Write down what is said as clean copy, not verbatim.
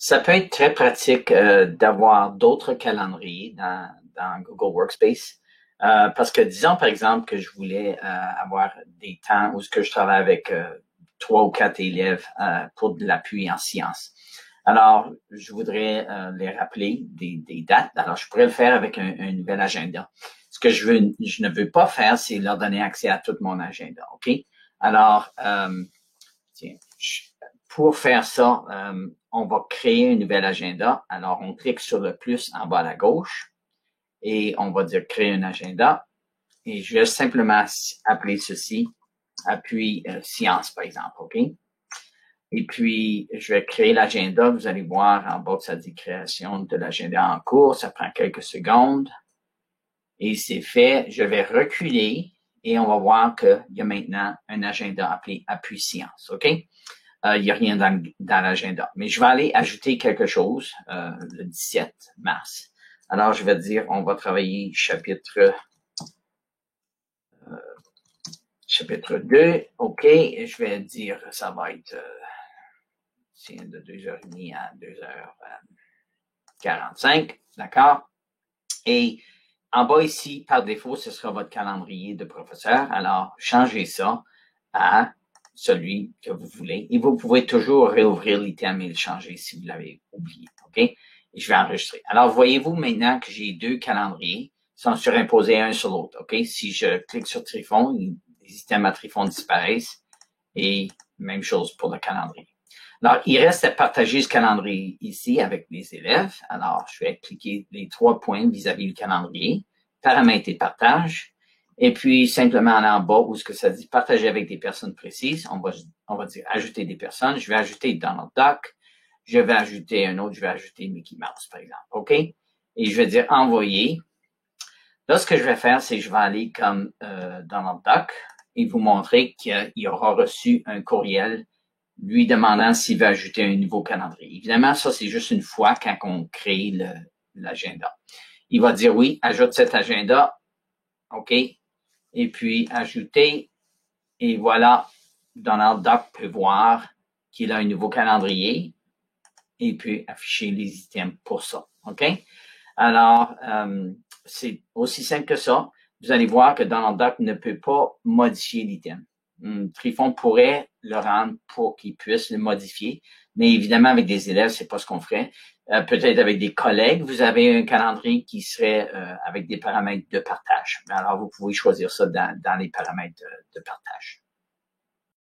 Ça peut être très pratique d'avoir d'autres calendriers dans Google Workspace. Parce que disons par exemple que je voulais avoir des temps où ce que je travaille avec 3 ou 4 élèves pour de l'appui en sciences. Alors, je voudrais les rappeler des dates. Alors, je pourrais le faire avec un nouvel agenda. Ce que je ne veux pas faire, c'est leur donner accès à tout mon agenda. OK? Alors, tiens, pour faire ça, on va créer un nouvel agenda. Alors, on clique sur le plus en bas à la gauche et on va dire créer un agenda. Et je vais simplement appeler ceci appui science, par exemple. OK? Et puis, je vais créer l'agenda. Vous allez voir en bas que ça dit création de l'agenda en cours. Ça prend quelques secondes. Et c'est fait. Je vais reculer et on va voir qu'il y a maintenant un agenda appelé appui science. OK? Il n'y a rien dans l'agenda. Mais je vais aller ajouter quelque chose le 17 mars. Alors, je vais dire, on va travailler chapitre 2. OK. Et je vais dire, ça va être de 2h30 à 2h45. D'accord? Et en bas ici, par défaut, ce sera votre calendrier de professeur. Alors, changez ça à celui que vous voulez. Et vous pouvez toujours réouvrir l'item et le changer si vous l'avez oublié. OK? Et je vais enregistrer. Alors, voyez-vous maintenant que j'ai 2 calendriers sont surimposés un sur l'autre. OK? Si je clique sur Trifon, les items à Trifon disparaissent. Et même chose pour le calendrier. Alors, il reste à partager ce calendrier ici avec les élèves. Alors, je vais cliquer les 3 points vis-à-vis du calendrier, paramètres et partage. Et puis, simplement en bas, où ce que ça dit partager avec des personnes précises, on va dire ajouter des personnes. Je vais ajouter Donald Duck. Je vais ajouter un autre, je vais ajouter Mickey Mouse, par exemple. OK? Et je vais dire envoyer. Là, ce que je vais faire, c'est que je vais aller comme Donald Duck et vous montrer qu'il aura reçu un courriel lui demandant s'il veut ajouter un nouveau calendrier. Évidemment, ça, c'est juste une fois quand on crée l'agenda. Il va dire oui, ajoute cet agenda. OK. Et puis, ajouter. Et voilà, Donald Duck peut voir qu'il a un nouveau calendrier et puis afficher les items pour ça. OK? Alors, c'est aussi simple que ça. Vous allez voir que Donald Duck ne peut pas modifier l'item. Trifon pourrait le rendre pour qu'il puisse le modifier, mais évidemment, avec des élèves, c'est pas ce qu'on ferait. Peut-être avec des collègues, vous avez un calendrier qui serait avec des paramètres de partage. Alors, vous pouvez choisir ça dans les paramètres de partage.